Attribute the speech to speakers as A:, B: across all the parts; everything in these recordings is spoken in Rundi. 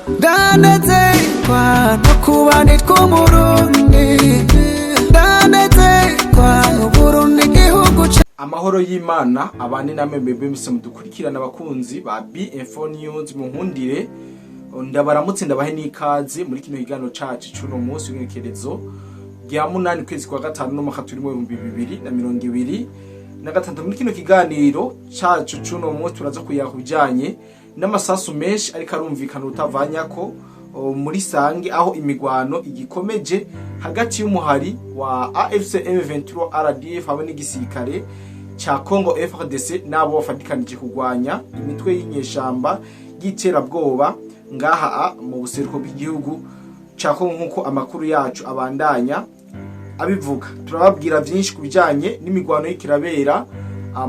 A: ndanezerwa no kuba nitwa umurundi, ndanezerwa uburundi igihugu ca
B: amahoro y'Imana abane namwe mbebe mise mudukurikirana abakunzi ba B-Info News mu nkundire ndabaramutse ndabahe n'ikaze muri kino kiganiro cacu cuno munsi w'inkerezo rya 8 kwezi kwa gatanu no mwaka turimo 2026 muri kino kiganiro cacu cuno munsi turaza kuyakujanye n'amasasu menshi ariko arumvikana utavanyako muri sange aho imigwano igikomeje hagati y'umuhari wa AFC M23 RDF hamwe n'igisirikare cha Congo FARDC nabo bafadikanije kugwanya imitwe y'inyeshamba y'iterabwoba ngaha mu buseruko bw'igihugu ca Congo nkuko amakuru yacu abandanya abivuga. Turababwira byinshi kubijanye n'imigwano y'ikirabera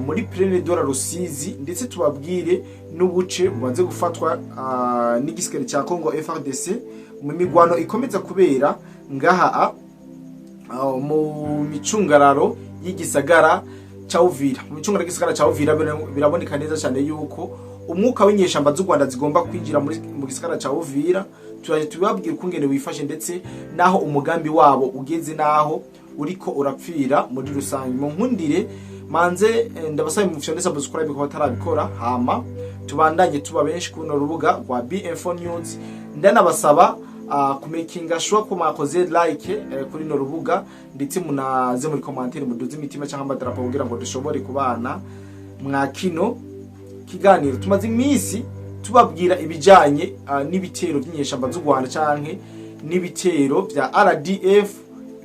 B: muri Plaine de la Rusizi, ndetse tubabwire n'ubuce bubanze gufatwa n'igisirikare ca Congo FARDC mu migwano ikomeza kubera ngaha mu micungararo y'igisagara ca Uvira. Mu micungararo y'igisagara ca Uvira biraboneka neza cyane yuko umwuka w'inyeshamba z'u Rwanda zigomba kwinjira mu gisagara ca Uvira. Turaje tubabwira ukungene wifashe ndetse naho umugambi wabo ugeze naho uriko urapfira muri rusange. Mu nkundire manze ndabasaba mu fyonesa subscribe ko batarabikora, hama tubandanye tuba benshi kuno rubuga rwa B-Info News. Ndanabasaba kumakinga sure ko makoze like kuri no rubuga, ndetse munaze muri commentaire muduze imitima cyangwa amadarapo kugira ngo dushobore kubana mwa kino kiganiro. Tumaze imisi tubabwira ibijanye n'ibitero by'inyeshamba z'u Rwanda canke n'ibitero bya RDF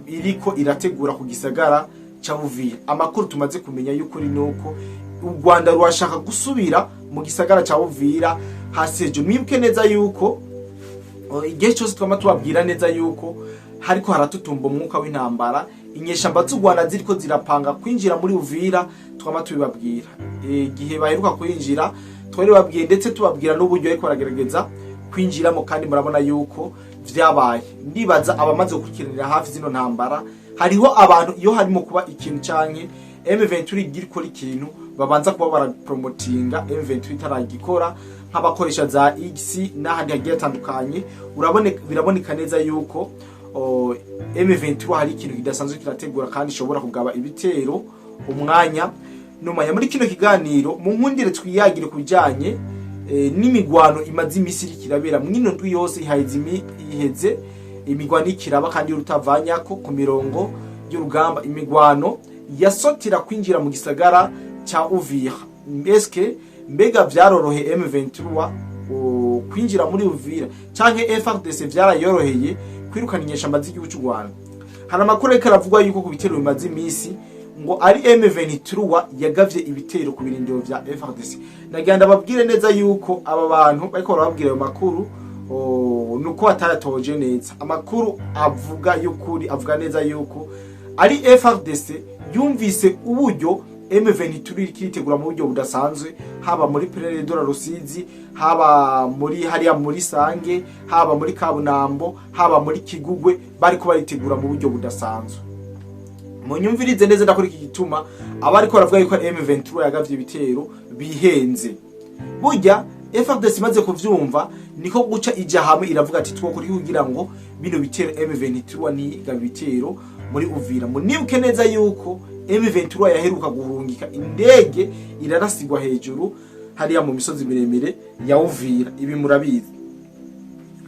B: iriko irategura ku gisagara ca Uvira. Amakuru tumaze kumenya yuko nuko u Rwanda rwashaka gusubira mu gisagara ca Uvira haseje. Mwibuke neza yuko igihe cyose twama tubabwira neza yuko hariko haratutumba umwuka w'intambara, inyeshamba z'u Rwanda ziriko zirapanga kwinjira muri Uvira. Twama tubibabwira igihe baheruka kwinjira, twari babwiye ndetse tubabwira n'uburyo ariko baragerageza kwinjiramo, kandi murabona yuko vyabaye. Ndibaza abamaze gukurikiranira hafi zino ntambara, hariho abantu iyo harimo kuba ikintu canke M23 girikora ikintu babanza kuba barapromotinga M23 itaragikora, nk'abakoresha za X n'ahandi hagiye atandukanye. Biraboneka neza yuko M23 hari ikintu kidasanzwe kirategura kandi ishobora kugaba ibitero umwanya numanya. Muri kino kiganiro mu nkundire twiyagire kubijanye n'imigwano imaze imisi kirabera mwino ndwi yose iheze imigwano ikiraba kandi rutavanyako ku mirongo y'urugamba. Imigwano yasotira kwinjira mu gisagara ca Uvira. Mbega vyarorohe M23 kwinjira muri Uvira canke FARDC vyarayoroheye kwirukana inyeshamba z'igihugu cy'u Rwanda? Hari amakuru ariko aravugwa yuko ku bitero bimaze imisi ngo ari M23 yagavye ibitero ku birindiro vya FARDC. Naganda babwire neza yuko aba bantu bariko barababwira ayo makuru nuko atayatoje neza. Amakuru avuga yukuri avuga neza yuko ari FARDC yumvise uburyo M23 kiritegura mu buryo budasanzwe, haba muri Plaine de la Rusizi, haba muri hariya muri Sange, haba muri Kabunambo, haba muri Kigugwe, bariko baritegura mu buryo budasanzwe. Munyumvirize neza ndakora iki gituma abariko baravuga yuko M23 yagavye ibitero bihenze. Burya FARDC maze kuvyumva niko guca ija hamwe iravuga ati twokuri kugira ngo bino bitero M23 ni gabitero muri Uvira. Munibuke neza yuko M23 yaheruka guhungika indege irarasigwa hejuru hariya mu misozi miremire ya Uvira. Ibi murabizi.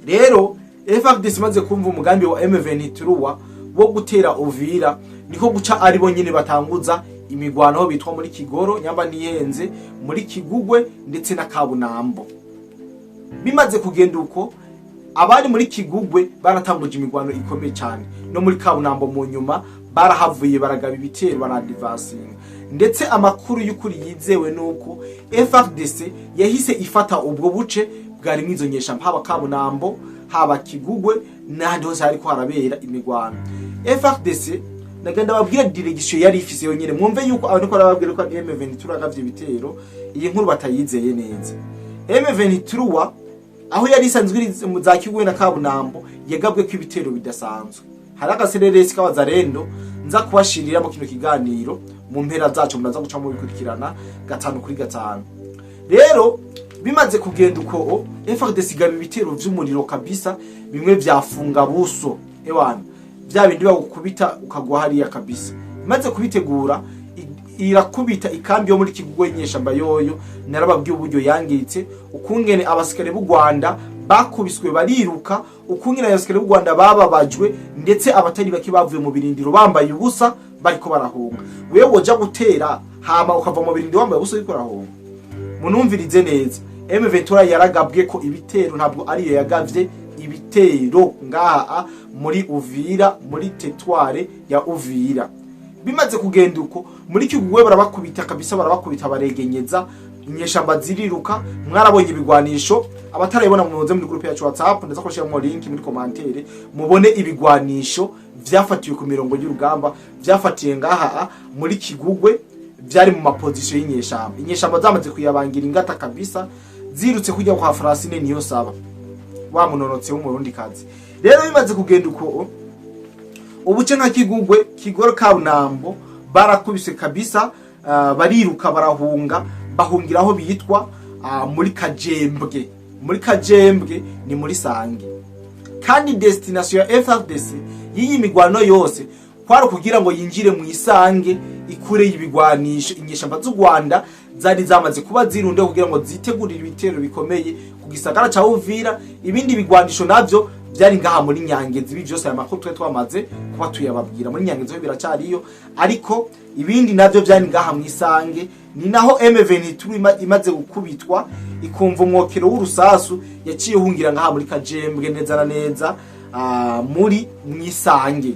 B: Rero FARDC maze kumva umugambi wa M23 wo gutera Uvira, niko guca ari bo nyine batanguza imigwano ho bitwa muri Kigoro, Nyamba niyenze, muri Kigugwe ndetse na Kabunambo. Bimaze kugenda uko abari muri Kigugwe baratanguje imigwano ikomeye cyane, no muri Kabunambo mu nyuma barahavuye baragaba ibitero baradivasinga. Ndetse amakuru y'ukuri yizewe nuko FARDC yahise ifata ubwo buce bwari mwizo nyeshamba, haba Kabunambo, haba Kigugwe n'ahandi hose hariko harabera imigwano. FARDC naganda babwira direction yari ifise yonyene. Mwumve yuko abantu ko arababwira ko M23 agavye ibitero, iyi nkuru batayizeye neza. M23 aho yari isanzwe mu za Kigugwe na Kabunambo yagabwe ko ibitero bidasanzwe. Hari agasereresi k'abazarendo nza kubashirira mu kino kiganiro mu mpera zacu munaza guca mu bikurikirana 5 kuri 5. Rero bimaze kugenda uko FARDC igaba ibitero vy'umuriro kabisa, bimwe vyafunga buso ewana bya bindi bagukubita ukagwa hariya kabisa. Bimaze kubitegura irakubita ikambi yo muri Kivu Inyeshamba yoyo, narababwiye uburyo yangiritse, ukungene abasikare b'u Rwanda bakubiswe bariruka, ukungene abasikare b'u Rwanda bababajwe, ndetse abatari baki bavuye mu birindiro bambaye ubusa bariko barahunga. Wewe woja gutera hama ukava mu birindiro wambaye ubusa ariko barahunga. Munumvirize neza, M23 yaragabwe ko ibitero, ntabwo ariyo yagavye ibitero ngaha muri Uvira, muri teritware ya Uvira. Bimaze kugenda uko muri Kivu barabakubita kabisa, barabakubita baregenyeza, inyeshamba ziriruka. Mwarabonye ibigwanisho, abatarayibona muze muri groupe yacu WhatsApp, ndaza koshira mu link muri commentaire mubone ibigwanisho vyafatiwe ku mirongo y'urugamba, vyafatiye ngaha muri Kigugwe, byari mu maposition y'inyeshamba. Inyeshamba zamaze kuyabangira ingata kabisa, zirutse kujya kwa Francine niyo saba wa munonotse w'umurundi kazi. Rero bimaze kugenda uko ubuce nka Kigugwe, Kigoro, Kabunambo barakubise kabisa, bariruka barahunga, bahungira aho bitwa muri Kajembwe. Muri Kajembwe ni muri Sange, kandi destination ya FARDC yiyi migwano yose kwari kugira ngo yinjire mu Isange ikure y'ibigwanisho. Inyeshamba z'u Rwanda zari zamaze kuba zirunde kugira ngo zitegurire ibitero bikomeye ku gisagara ca Uvira. Ibindi bigwanisho navyo byari ngaha muri Nyangezi. Ibi byose aya makuru twe twamaze kuba tuyababwira. Muri Nyangezi biracyariyo, ariko ibindi navyo byari ngaha mu Isange. Ni naho M23 imaze gukubitwa, ikumva umwokero w'urusasu, yaciye hungira ngaha muri Kajembwe neza na neza muri Mwisange.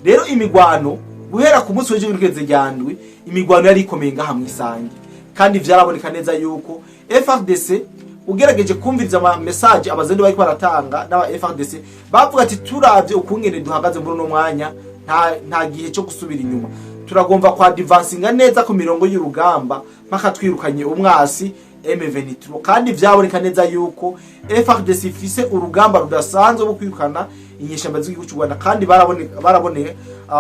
B: Rero imigwano guhera ku munsi w'ijigirikeze ryandwi, imigwano yari ikomeye ngaha mu Isange, kandi vyaraboneka neza yuko FARDC ugerageje kumviriza ama message abazende bari baratanga n'aba FARDC bavuga ati turavye ukungene duhagaze muri no mwanya, nta gihe cyo gusubira inyuma, turagomba kwa advancinga neza ku mirongo y'urugamba mpaka twirukanye umwasi M23. Kandi vyaboneka neza yuko FARDC ifise urugamba rudasanzwe bwo kwirukana inyeshamba z'igihugu cy'u Rwanda, kandi barabone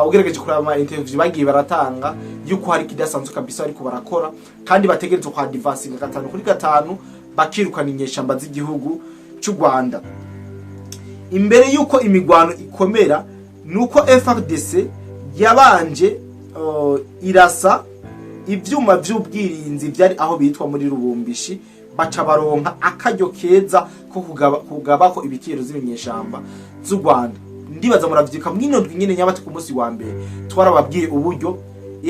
B: ugerageje kuraba ama interview bagiye baratanga yuko hari kidasanzwe kabisa ariko barakora, kandi bategerezwa kwa advancinga 5-5 bakirukana inyeshamba z'igihugu cy'u Rwanda. Imbere yuko imigwano ikomera nuko FARDC yabanje irasa ivyuma vy'ubwirinzi byari aho bitwa muri Rubumbishi, baca baronka akaryo keza ko kugaba ko ibitero z'inyeshamba z'u Rwanda. Ndibaza muravyika mwino nyine nyabati ku munsi wa mbere twarababwiye uburyo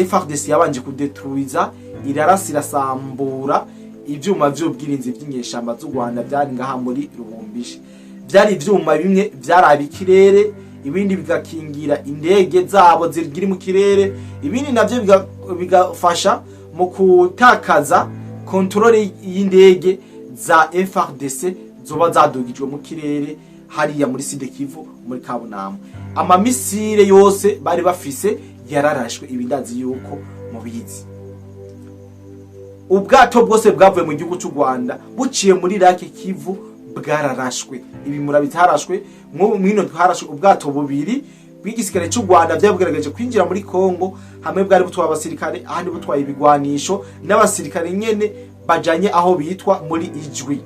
B: FARDC yabanje kudetruiza, irarasi irasambura ivyuma vy'ubwirinzi by'inyeshamba z'u Rwanda byari ngaha muri Rubumbishi. Byari ivyuma bimwe byaraba ikirere, ibindi bigakingira indege zabo ziri mu kirere, ibindi navyo bigafasha mu kutakaza kontrole y'indege za FARDC zoba zadugijwe mu kirere hariya muri Sud Kivu, muri Kabunambo. Ama misile yose bari bafise yararashwe, ibindazi yuko mubizi. Ubwato bwose bwavuye mu gihugu cy'u Rwanda buciye muri Lake Kivu bwararashwe. Ibi murabitarashwe mwino twarashwe ubwato bubiri bw'igisirikare cy'u Rwanda byabugerageje kwinjira muri Kongo, hamwe bwari butwaye abasirikare, ahandi butwaye ibigwanisho n'abasirikare nyene bajanye aho bitwa muri Ijwi.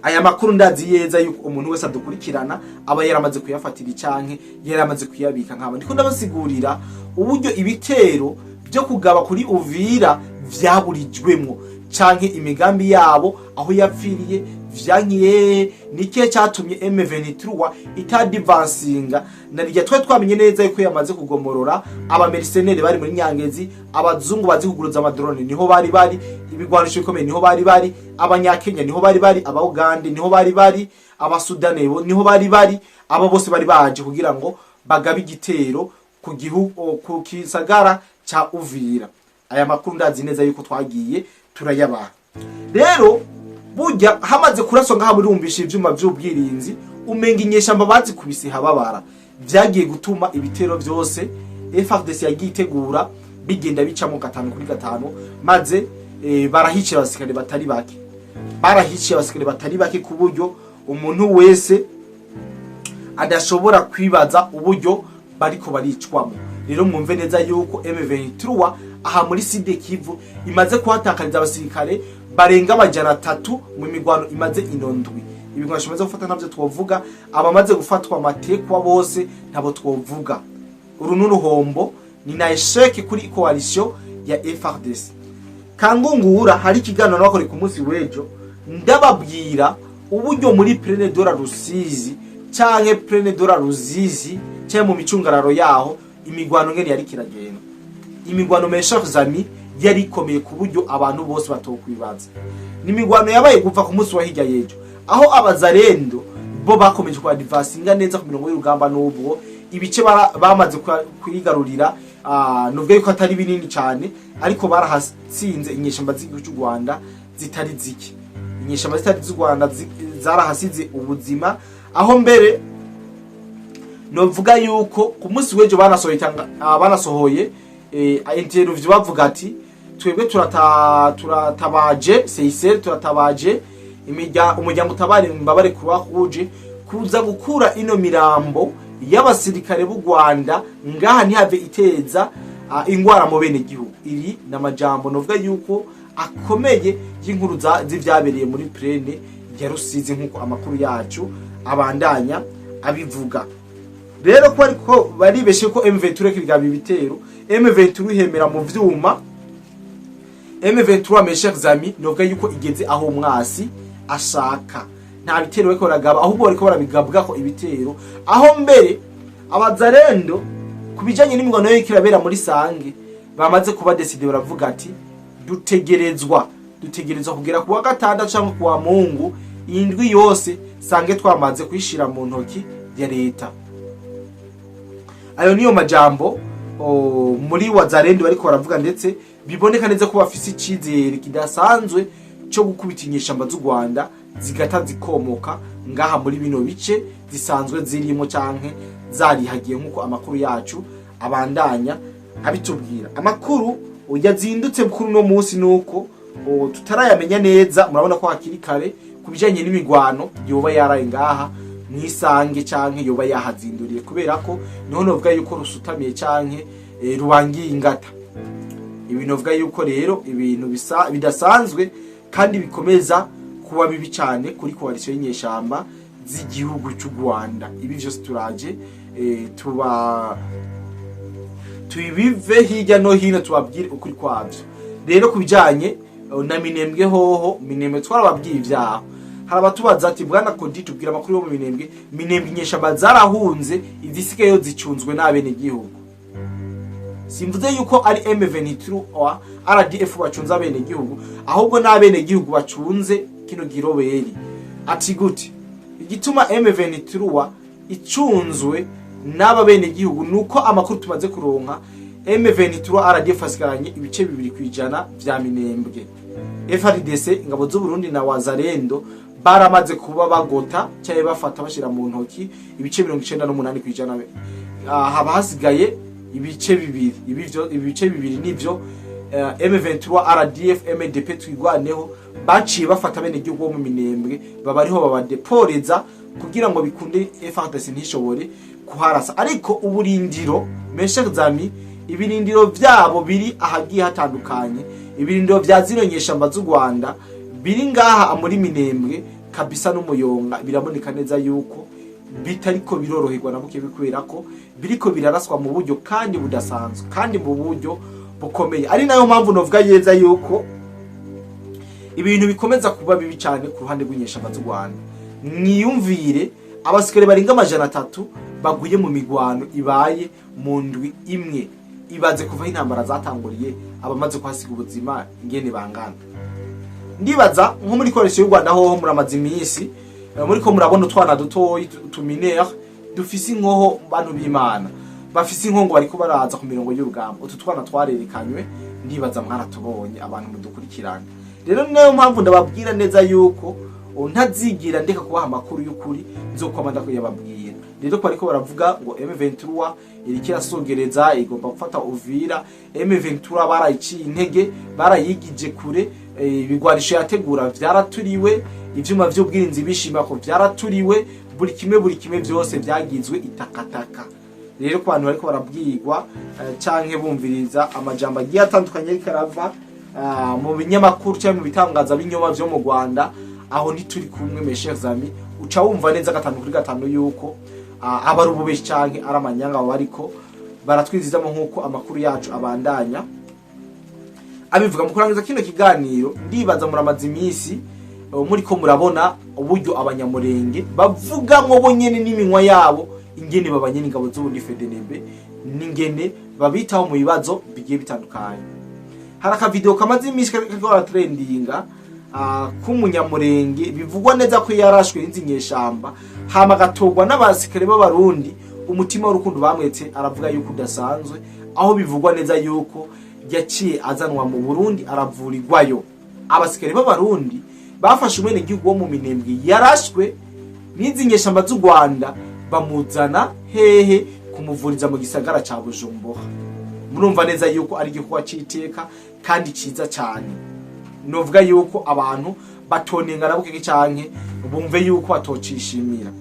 B: Aya makuru ndazi yeza yuko umuntu wese adukurikirana aba yaramaze kuyafatira canke yaramaze kuyabika. Nkaba ndiko ndabasigurira uburyo ibitero byo kugaba kuri Uvira vyaburijwemwo canke imigambi yabo aho yapfiriye vyankiye. Nike cyatumye M23 itadivansinga, narijya twe twamenye neza yuko yamaze kugomorora aba mercenaires bari muri Nyangezi, abazungu bazi kuguruza amadrone niho bari, ibigwanisho bikomeye niho bari, abanyakenya niho bari, aba Uganda niho bari, aba Sudani niho bari, aba bose bari baje kugira ngo bagabe igitero ku gihugu ku kisagara cha Uvira. Aya makuru ndazi neza yuko twagiye turayaba. Rero burya hamaze kuraswa ngaha muri Rubumbishi ivyuma vy'ubwirinzi, umenga inyeshamba bazi kubise hababara, vyagiye gutuma ibitero vyose FARDC yagiye itegura bigenda bicamo 5-5, maze barahiciye abasikare batari bake, ku buryo umuntu wese adashobora kwibaza uburyo bariko baricwamo. Rero mwumve neza yuko M23 aha muri Sud Kivu imaze kuhatakariza abasirikare barenga amajana 3 mu migwano imaze inondwi. Ibigwano shimaze gufata ntavyo twovuga, abamaze gufatwa amatekwa bose ntabo twovuga. Uru n'uruhombo ni na esheke kuri coalition ya FARDC. Kangungura hari kiganiro nakore ku munsi wejo ndababwira uburyo muri Plene Dora Rusizi canke Plene Dora Ruzizi cyangwa mu micungararo yaho imigwano ngene yari kiragenda. Imigwano mesha zami yari ikomeye ku buryo abantu bose batokwibaza. Ni imigwano yabaye kuva ku munsi wa hirya yejo aho abazarendo bo bakomeje kwa advancinga neza ku mirongo y'urugamba n'ubwo ibice bamaze kwigarurira nubwo yuko atari binini cyane ariko barahasinze inyeshamba z'igihugu cy'u Rwanda zitari ziki. Inyeshamba zitari z'u Rwanda zarahasize ubuzima aho mbere novuga yuko ku munsi wejo banasohoye interview bavuga ati twebwe turatabaje CICR turatabaje umuryango utabari mbabare kuba kuje kuza gukura ino mirambo y'abasirikare b'u Rwanda ngaha ntihave iteza ingwara mu bene gihugu. Iri namajambo novuga yuko akomeye y'inkuru z'ivyabereye muri Plene ya Rusizi nkuko amakuru yacu abandanya abivuga. Rero ko ariko baribeshe ko M23 kirigaba ibitero, M23 ihemera mu vyuma. M23 mes chers amis novuga yuko igeze aho mwasi ashaka. Nta bitero bariko baragaba ahubwo bariko barabigabwa ko ibitero aho mbere abazarendo kubijanye n'imigwano y'ikirabera muri Sange bamaze kuba decide baravuga ati dutegerezwa kugera kuwa gatandatu cyangwa kuwa Mungu indwi yose Sange twamaze kwishira mu ntoki ya leta. Ayo niyo majambo muri wazarendo bariko baravuga ndetse biboneka neza ko bafise icizere kidasanzwe cyo gukubita inyeshamba z'u Rwanda zigata zikomoka ngaha muri bino bice zisanzwe zirimo canke zarihagiye nkuko amakuru yacu abandanya abitubwira. Amakuru yazindutse kuri no munsi nuko tutarayamenya neza, murabona ko hakiri kare kubijanye n'imigwano yoba yaraye ngaha mwisange canke yoba yahazinduriye kubera ko niho novuga yuko rusutamiye canke rubangiye ingata. Ibintu novuga yuko rero ibintu bidasanzwe kandi bikomeza kuba bibi cyane kuri coalition y'inyeshamba z'igihugu cy'u Rwanda. Ibi byose turaje tubive hirya no hino tubabwire ukuri kwavyo. Rero kubijanye na Minembwe hoho Minembwe twarababwiye ivyaho. Harabatubaza ati bwana Kodi tubwira amakuru yo mu Minembwe inyeshamba zarahunze izisigaye zicunzwe n'abene gihugu. Simvuze yuko ari M23 or RDF bacunze abene gihugu ahubwo n'abene gihugu bacunze kino giroberi. Ati gute igituma M23 icunzwe n'aba bene gihugu nuko amakuru tumaze kuronka M23 RDF asigaranye ibice 2% vya Minembwe. FARDC ingabo z'u Burundi na wazarendo baramaze kuba bagota cyaye bafata bashira mu ntoki ibice 98% haba hasigaye ibice bibiri. Ibice bibiri nivyo M23 RDF MDP twigwaneho baciye bafata bene gihugu mu Minembwe babariho babadeporeza kugira ngo bikunde FARDC ntishobore kuharasa. Ariko uburindiro meshe zami ibirindiro vyabo biri ahagiye hatandukanye. Ibirindiro vya zino nyeshamba z'u Rwanda biri ngaha muri Minembwe kabisa n'umuyonga biraboneka neza yuko bitariko biroroherwa na buke bikwera ko biriko biraraswa mu buryo kandi budasanzwe kandi mu buryo bukomeye. Ari nayo mpamvu novuga yeza yuko ibintu bikomeza kuba bibi cyane ku ruhande rw'inyeshamba z'u Rwanda. Mwiyumvire abasikare baringa amajana 3 baguye mu migwano ibaye mu ndwi imwe. Ibaze kuva intambara zatanguriye abamaze kwasiga ubuzima ingene bangana. Ndibaza nko muri koresho y'u Rwanda hoho muramaze iminsi muri ko murabona utwana dutoyi tuminere dufise inkoho bantu b'Imana bafise inkongo bariko baraza ku mirongo y'urugamba. Utu twana twarerekanywe ndibaza mwaratubonye abantu mudukurikirana. Rero nayo mpamvu ndababwira neza yuko ntazigira ndeka kubaha amakuru y'ukuri nzokwamanda ko yababwira. Rero ko ariko baravuga ngo M23 irikira sogereza igomba gufata Uvira. M23 barayiciye intege barayigije kure. Ibigwanisho yategura vyaraturiwe, ivyuma vy'ubwirinzi bishima ko vyaraturiwe, buri kimwe byose byagizwe itakataka. Rero ko abantu bariko barabwirwa canke bumviriza amajambo agiye atandukanye karava mu binyamakuru cyangwa mu bitangaza binyoma byo mu Rwanda, aho ntituri kumwe mes chers amis, uca wumva neza gatanu kuri gatanu yuko abari ububeshi canke ari amanyanga bariko baratwizizamo nkuko amakuru yacu abandanya abivuga. Mu kurangiza kino kiganiro ndibaza muramaze imisi muri ko murabona uburyo abanyamurenge bavugamwo bonyene n'iminwa yabo ingene babanye n'ingabo z'ubundi Fdnb n'ingene babitaho mu bibazo bigiye bitandukanye. Hari aka video kamaze imisi kakora trendinga k'umunyamurenge bivugwa neza ko yarashwe n'Inyeshamba hama gatogwa n'abasikare b'abarundi, umutima w'urukundo bamwetse aravuga yuko udasanzwe, aho bivugwa neza yuko yaciye azanwa mu Burundi aravurirwayo. Abasikare b'abarundi bafashe umwene gihugu wo mu Minembwe yarashwe n'Inyeshamba z'u Rwanda bamuzana hehe kumuvuriza mu gisagara ca Bujumbura. Murumva neza yuko ari igikorwa c'iteka kandi ciza cyane. Novuga yuko abantu batonenga nabukeke canke bumve yuko batocishimira.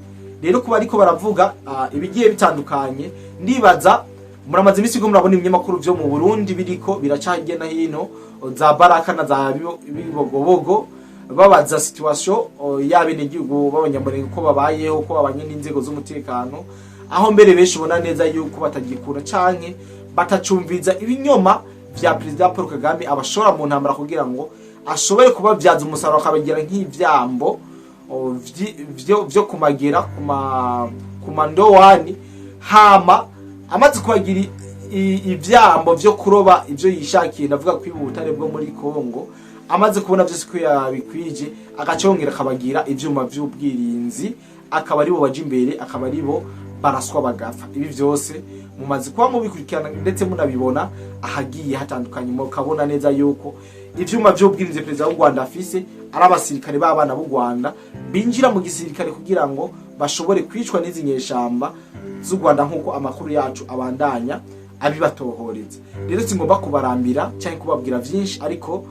B: Rero kuba ariko baravuga ibigiye bitandukanye, ndibaza muramaze imisi ko murabona ibinyamakuru byo mu Burundi biriko biracagena hino za Baraka na za Bibogobogo babaza situation y'abene gihugu b'abanyamurenge ko babayeho, ko babanye n'inzego z'umutekano, aho mbere benshi ubona neza yuko batagikura canke batacumviza ibinyoma vya President Paul Kagame abashora mu ntambara kugira ngo ashobore kubabyaza umusaruro akabagira nk'ivyambo vyo kumagera kuma ndowani, hama amaze kubagira ivyambo vyo kuroba ivyo yishakiye, ndavuga ko ibutare bwo muri Kongo, amaze kubona byose ko yabikwije agacongera akabagira ivyuma vy'ubwirinzi, akaba aribo baje imbere, akaba aribo baraswa bagafa. Ibi vyose mumaze kuba mubikurikirana ndetse munabibona ahagiye hatandukanye, mukabona neza yuko ivyuma vy'ubwirinzi President w'u Rwanda afise ari abasirikare b'abana b'u Rwanda binjira mu gisirikare kugira ngo bashobore kwicwa n'Inyeshamba z'u Rwanda nkuko amakuru yacu abandanya abibatohoreza. Rero singomba kubarambira cyangwa kubabwira vyinshi, ariko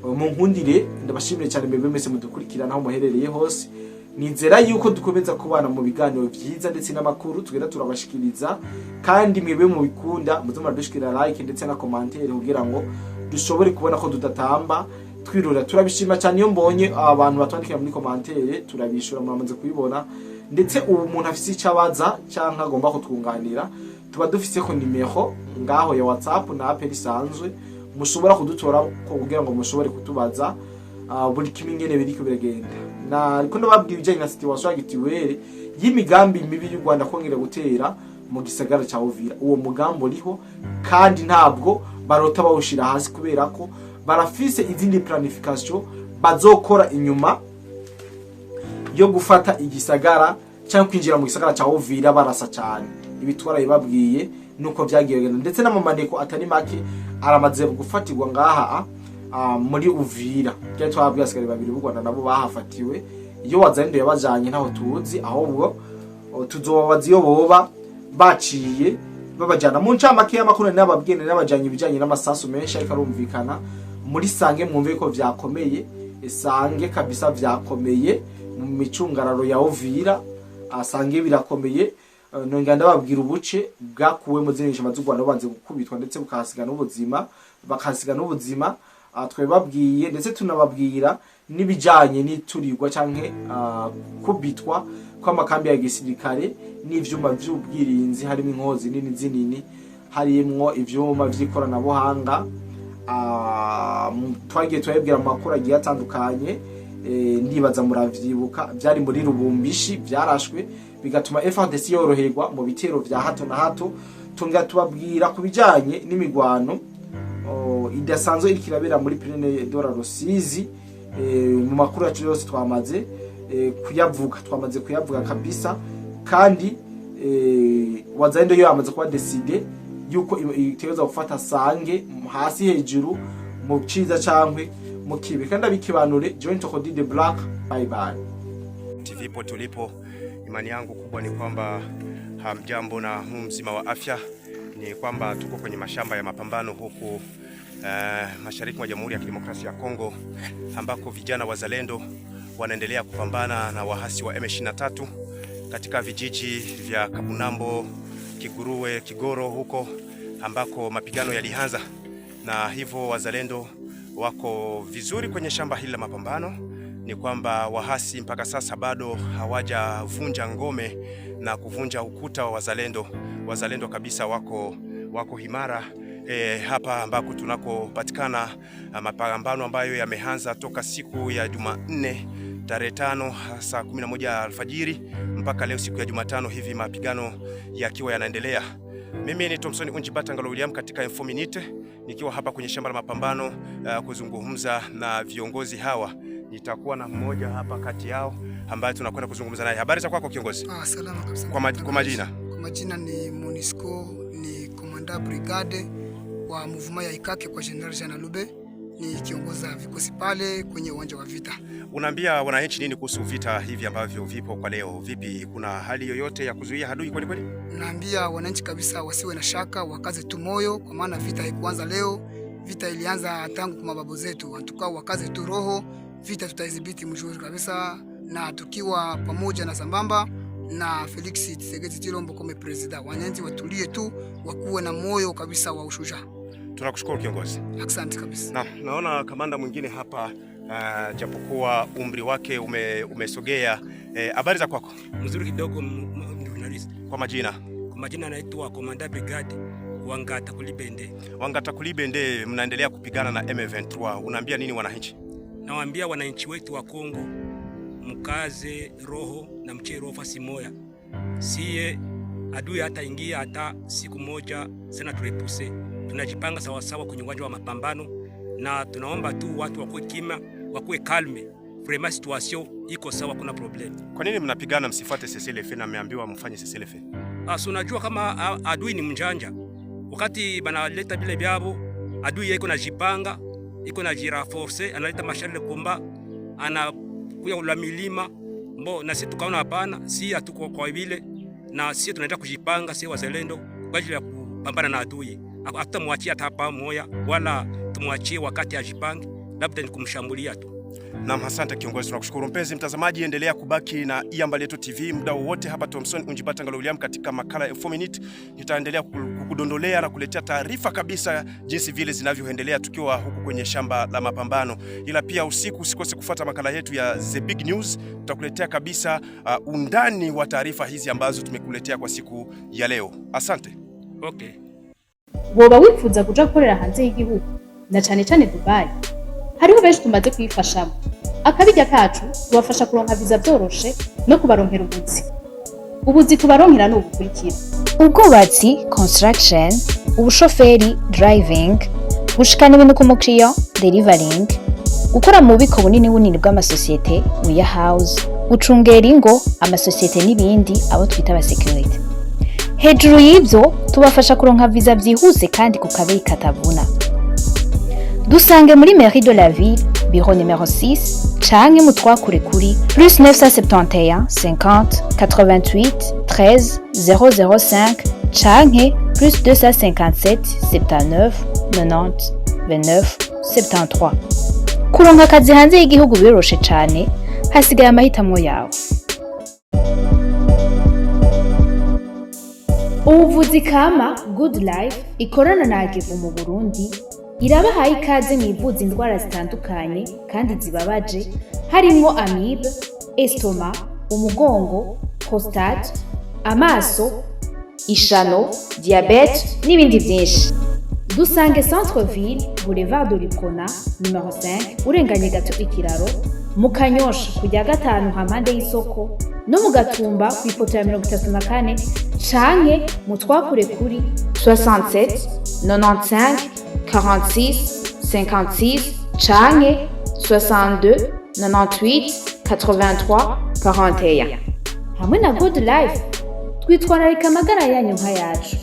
B: mu nkundire ndabashimire cyane mwebwe mwese mudukurikirana aho muherereye hose. Nizera yuko dukomeza kubana mu biganiro byiza ndetse n'amakuru tugenda turabashikiriza, kandi mwebwe mu bikunda muze muradushikira like ndetse na commentaire kugira ngo dushobore kubona ko tudatamba twirura. Turabishima cyane iyo mbonye abantu batwandikira muri commentaire, turabishura muramaze kubibona, ndetse ubu umuntu afise icabaza cyangwa agomba kutwunganira tuba dufise ko nimero ngaho ya WhatsApp na app isanzwe mushobora kudutora ko kugira ngo mushobore kutubaza buri kimwe ngene biriko biragenda. Na ariko ndababwira ibijanye na situation y'agitiwere y'imigambi mibi y'u Rwanda kongera gutera mu gisagara ca Uvira. Uwo mugambo uriho kandi ntabwo barota bawushira hasi, kubera ko barafise izindi planification bazokora inyuma yo gufata igisagara cyangwa kwinjira mu gisagara ca Uvira barasa cyane. Ibitwara yibabwiye nuko byagiye, ndetse n'amamaneko atari make aramaze gufatirwa ngaha muri Uvira. Cyane twabwiye asikari babiri b'u Rwanda nabo bahafatiwe, iyo wazende yabajanye ntaho tuzi, ahubwo tuzobabaza iyo boba baciye babajana mu ncamake y'amakuru n'ababwene n'abajanye ibijanye n'amasasu menshi ariko arumvikana muri Sange. Mwumve ko vyakomeye, Sange kabisa vyakomeye mu micungararo ya Uvira, Sange birakomeye. Nongera ndababwira ubuce bwakuwe mu z'Inyeshamba z'u Rwanda banze gukubitwa ndetse bukahasiga n'ubuzima, twebabwiye ndetse tunababwira n'ibijanye n'iturirwa canke kubitwa kw'amakambi ya gisirikare n'ivyuma vy'ubwirinzi, harimo inkozi nini zinini, harimo ivyuma vy'ikoranabuhanga. Twagiye twabwira amakuru agiye atandukanye, ndibaza muravyibuka byari muri Rubumbishi byarashwe bigatuma FARDC yoroherwa mu bitero vya hato na hato. Tunga tubabwira kubijanye n'imigwano idasanzwe irikirabera muri Plaine de la Rusizi. Mu makuru yacu yose twamaze kuyavuga kabisa, kandi wazende yo yamaze kuba decide yuko itegereza gufata Sange hasi hejuru mu ciza cankwe mu kibi, kandi abikibanure joint code de black. Bye bye.
C: TV tulipo, imani yangu kubwa ni kwamba hamjambo na mzima wa afya. Ni kwamba tuko kwenye mashamba ya mapambano huku mashariki mwa Jamhuri ya Kidemokrasia ya Kongo, ambako vijana wazalendo wanaendelea kupambana na wahasi wa M23 katika vijiji vya Kabunambo, Kigoro huko ambako mapigano yalianza, na hivyo wazalendo wako vizuri kwenye shamba hili la mapambano. Ni kwamba wahasi mpaka sasa bado hawajavunja ngome na kuvunja ukuta wa wazalendo. Wazalendo kabisa wako himara hapa ambako tunakopatikana, mapambano ambayo yameanza toka siku ya Jumanne tarehe 5 saa 11 alfajiri mpaka leo siku ya Jumatano hivi, mapigano yakiwa yanaendelea. Mimi ni Thompson Unjibatangalo William katika Info Minute, nikiwa hapa kwenye shamba la mapambano kuzungumza na viongozi hawa. Nitakuwa na mmoja hapa kati yao ambaye tunakwenda kuzungumza naye. Habari za kwako kiongozi?
D: Salama kabisa.
C: Kwa majina?
D: Kwa majina ni Mucico, ni komanda brigade wa movement ya Ikake kwa General Jean Lube, ni kiongoza vikosi pale kwenye uwanja wa vita.
C: Unaambia wananchi nini kuhusu vita hivi ambavyo vipo kwa leo? Vipi, kuna hali yoyote ya kuzuia adui kweli kweli?
D: Naambia wananchi kabisa wasiwe na shaka, wakaze tu moyo, kwa maana vita haikuanza leo. Vita ilianza tangu kwa mababu zetu. Tukao wakaze tu roho, vita tutaidhibiti mzuri kabisa, na tukiwa pamoja na sambamba na Felix Tshisekedi Tshilombo kama president. Wananchi watulie tu, wakuwe na moyo kabisa wa ushujaa.
C: Tunakushukuru kiongozi.
D: Asante kabisa.
C: Naona kamanda mwingine hapa japokuwa umri wake umesogea. Habari za kwako?
E: Mzuri kidogo.
C: Kwa majina?
E: Kwa majina naitwa Komanda Brigade Wangata Kulibende.
C: Wangata Kulibende, mnaendelea kupigana na M23. Unaambia nini wananchi?
E: Nawaambia wananchi wetu wa Kongo, mkaze roho na mche roho fasi moya. Siye adui hata ingia hata siku moja sana turepuse. Tunajipanga sawa sawa kwenye uwanja wa mapambano, na tunaomba tu watu wakuwe kima, wakuwe kalme. Vraiment situation iko sawa, kuna problem.
C: Kwa nini mnapigana msifuate CCLF na mmeambiwa mfanye CCLF?
E: Unajua kama adui ni mjanja. Wakati banaleta bile byabo, adui yeko na jipanga, iko na jiraforce, analeta masharle komba, anakuya ula milima. Na sisi tukaona hapana, si hatuko kwa vile, na sisi tunaenda kujipanga sisi wazalendo kwa ajili ya kupambana na adui. Hatutamwachia hata hapa moya, wala tumwachie wakati ajipange, labda ni kumshambulia tu.
C: Naam, asante kiongozi, tunakushukuru. Mpenzi mtazamaji, endelea kubaki na Iyambaletu TV muda wote. Hapa Thompson Unjibatangalo William katika makala ya 4 minute. Nitaendelea kukudondolea na kuletea taarifa kabisa jinsi vile zinavyoendelea tukiwa huku kwenye shamba la mapambano. Ila pia usikose kufuata makala yetu ya The Big News. Tutakuletea kabisa undani wa taarifa hizi ambazo tumekuletea kwa siku ya leo. Asante.
E: Okay.
F: Woba wifuza kuja gukorera hanze y'igihugu na cyane Dubai. Hariho benshi tumaze kwifashamo. Akabijya kacu tubafasha kuronka visa byoroshe no kubaronkera ubuzi tubaronkera no gukurikira.
G: Ubwubatsi construction, ubushoferi driving, gushikana ibintu ku mukiriya delivering, gukora mu bubiko bunini bw'amasosiyete warehouse, gucungera ingo amasosiyete n'ibindi abo twita aba security. Hejuru y'ibyo tubafasha kuronka visa byihuse kandi ku kabeyi katavuna. Dusange muri Mairie de la Ville, bureau numéro 6, canke mu twakure kuri plus 971 50 88 13 005 canke plus 257 79 90 29 73. Kuronka akazi hanze y'igihugu biroroshe cane, hasigaye amahitamo yawe. Ubuvuzi kama Good Life ikorana na Kivu mu Burundi irabahaye ikaze mwivuza indwara zitandukanye kandi zibabaje, harimo amibe, estoma, umugongo, prostate, amaso, ishano, diabete n'ibindi byinshi. Dusange Centre Ville, Boulevard de l'Icona, numéro 5, urenganye gato ikiraro, mu Kanyosha kujya gatanu hampande y'isoko, no mu Gatumba ku ipoto ya 34, canke mu twakure kuri 67 95 46 56 canke 62 98 83 41. Hamwe na Good Life twitwararika amagara yanyu nka yacu.